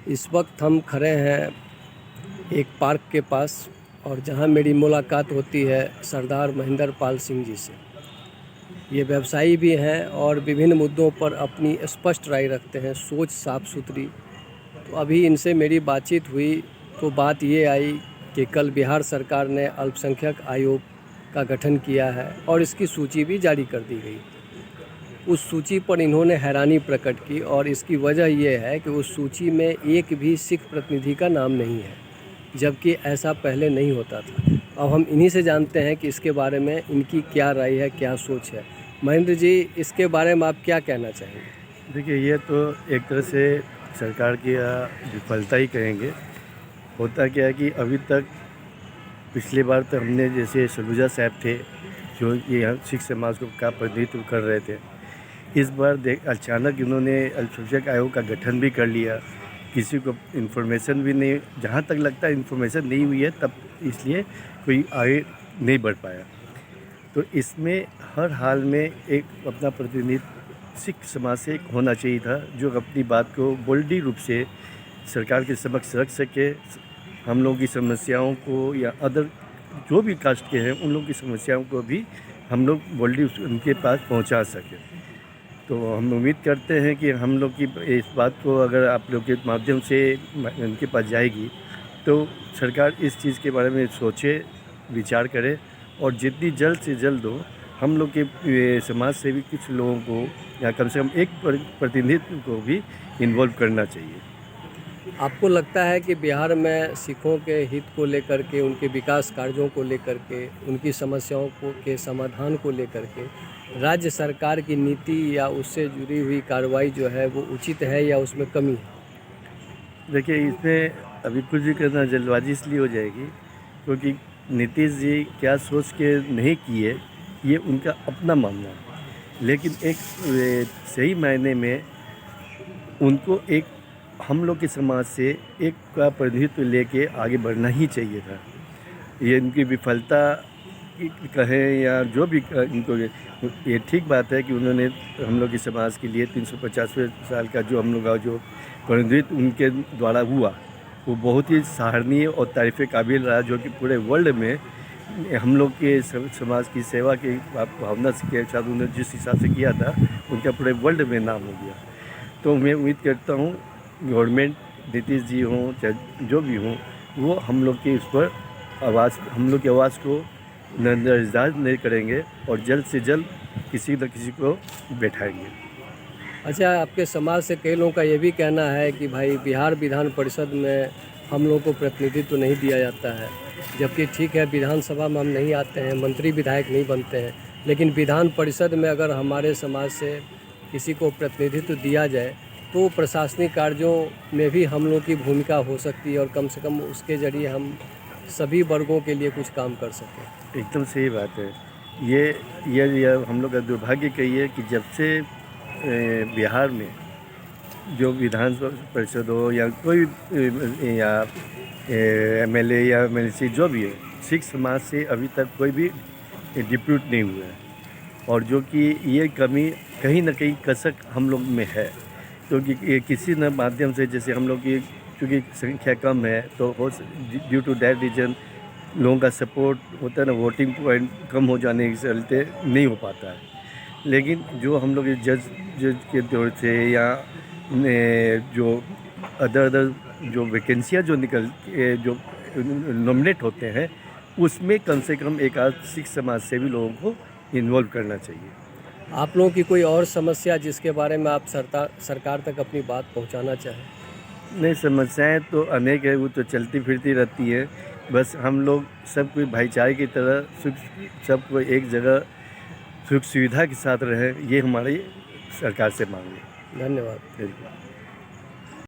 इस वक्त हम खड़े हैं एक पार्क के पास और जहां मेरी मुलाकात होती है सरदार महेंद्र पाल सिंह जी से। ये व्यवसायी भी हैं और विभिन्न मुद्दों पर अपनी स्पष्ट राय रखते हैं, सोच साफ सुथरी। तो अभी इनसे मेरी बातचीत हुई तो बात ये आई कि कल बिहार सरकार ने अल्पसंख्यक आयोग का गठन किया है और इसकी सूची भी जारी कर दी गई। उस सूची पर इन्होंने हैरानी प्रकट की और इसकी वजह यह है कि उस सूची में एक भी सिख प्रतिनिधि का नाम नहीं है, जबकि ऐसा पहले नहीं होता था। अब हम इन्हीं से जानते हैं कि इसके बारे में इनकी क्या राय है, क्या सोच है। महेंद्र जी, इसके बारे में आप क्या कहना चाहेंगे? देखिए, ये तो एक तरह से सरकार की विफलता ही कहेंगे। होता क्या है कि अभी तक पिछली बार तो हमने जैसे सलूजा साहब थे जो ये सिख समाज को का प्रतिनिधित्व कर रहे थे। इस बार अचानक इन्होंने अल्पसंख्यक आयोग का गठन भी कर लिया। किसी को इन्फॉर्मेशन भी नहीं, जहाँ तक लगता है इन्फॉर्मेशन नहीं हुई है तब, इसलिए कोई आगे नहीं बढ़ पाया। तो इसमें हर हाल में एक अपना प्रतिनिधित्व सिख समाज से एक होना चाहिए था, जो अपनी बात को बोल्डी रूप से सरकार के समक्ष रख सके। हम लोगों की समस्याओं को या अदर जो भी कास्ट के हैं उन लोगों की समस्याओं को भी हम लोग बोल्डी उनके पास पहुंचा सकें। तो हम उम्मीद करते हैं कि हम लोग की इस बात को अगर आप लोग के माध्यम से उनके पास जाएगी तो सरकार इस चीज़ के बारे में सोचे, विचार करे और जितनी जल्द से जल्द हो हम लोग के समाज से भी कुछ लोगों को या कम से कम एक प्रतिनिधित्व को भी इन्वॉल्व करना चाहिए। आपको लगता है कि बिहार में सिखों के हित को लेकर के, उनके विकास कार्यों को लेकर के, उनकी समस्याओं को के समाधान को लेकर के राज्य सरकार की नीति या उससे जुड़ी हुई कार्रवाई जो है वो उचित है या उसमें कमी है? देखिए, इसमें अभी कुछ भी करना जल्दबाजी इसलिए हो जाएगी क्योंकि नीतीश जी क्या सोच के नहीं किए ये उनका अपना मामला है। लेकिन एक सही मायने में उनको एक हम लोग के समाज से एक का प्रतिनिधित्व लेके आगे बढ़ना ही चाहिए था। ये इनकी विफलता कहें या जो भी इनको, ये ठीक बात है कि उन्होंने हम लोग के समाज के लिए 350वें साल का जो हम लोग का जो प्रतिनिधित्व उनके द्वारा हुआ वो बहुत ही सराहनीय और तारीफ़ काबिल रहा, जो कि पूरे वर्ल्ड में हम लोग के समाज की सेवा की भावना के साथ उन्होंने जिस हिसाब से किया था उनका पूरे वर्ल्ड में नाम हो गया। तो मैं उम्मीद करता हूँ गवर्नमेंट, नीतीश जी हों चाहे जो भी हों, वो हम लोग के इस पर हम लोग की आवाज़ को नज़रअंदाज नहीं करेंगे और जल्द से जल्द किसी न किसी को बैठाएंगे। अच्छा, आपके समाज से कई लोगों का ये भी कहना है कि भाई बिहार विधान परिषद में हम लोगों को प्रतिनिधित्व नहीं दिया जाता है, जबकि ठीक है विधानसभा में हम नहीं आते हैं, मंत्री विधायक नहीं बनते हैं, लेकिन विधान परिषद में अगर हमारे समाज से किसी को प्रतिनिधित्व दिया जाए तो प्रशासनिक कार्यों में भी हम लोग की भूमिका हो सकती है और कम से कम उसके ज़रिए हम सभी वर्गों के लिए कुछ काम कर सकें। एकदम सही बात है। ये हम लोग का दुर्भाग्य कहिए कि जब से बिहार में जो विधान परिषद हो या कोई या एमएलए या एमएलसी जो भी है, सिख समाज से अभी तक कोई भी डिप्यूट नहीं हुआ है। और जो कि ये कमी कहीं ना कहीं कसक हम लोग में है, क्योंकि ये किसी न माध्यम से, जैसे हम लोग की क्योंकि संख्या कम है तो ड्यू टू दैट रीजन लोगों का सपोर्ट होता है ना, वोटिंग पॉइंट कम हो जाने के चलते नहीं हो पाता है। लेकिन जो हम लोग जज के दौर से या जो अदर जो वैकेंसियाँ जो जो नॉमिनेट होते हैं उसमें कम से कम एक आध सिख समाज से भी लोगों को इन्वॉल्व करना चाहिए। आप लोगों की कोई और समस्या जिसके बारे में आप सरकार तक अपनी बात पहुंचाना चाहें? नहीं, समस्याएं तो अनेक है, वो तो चलती फिरती रहती है। बस हम लोग सब कोई भाईचारे की तरह सबको एक जगह सुख सुविधा के साथ रहें, ये हमारी सरकार से मांग है। धन्यवाद।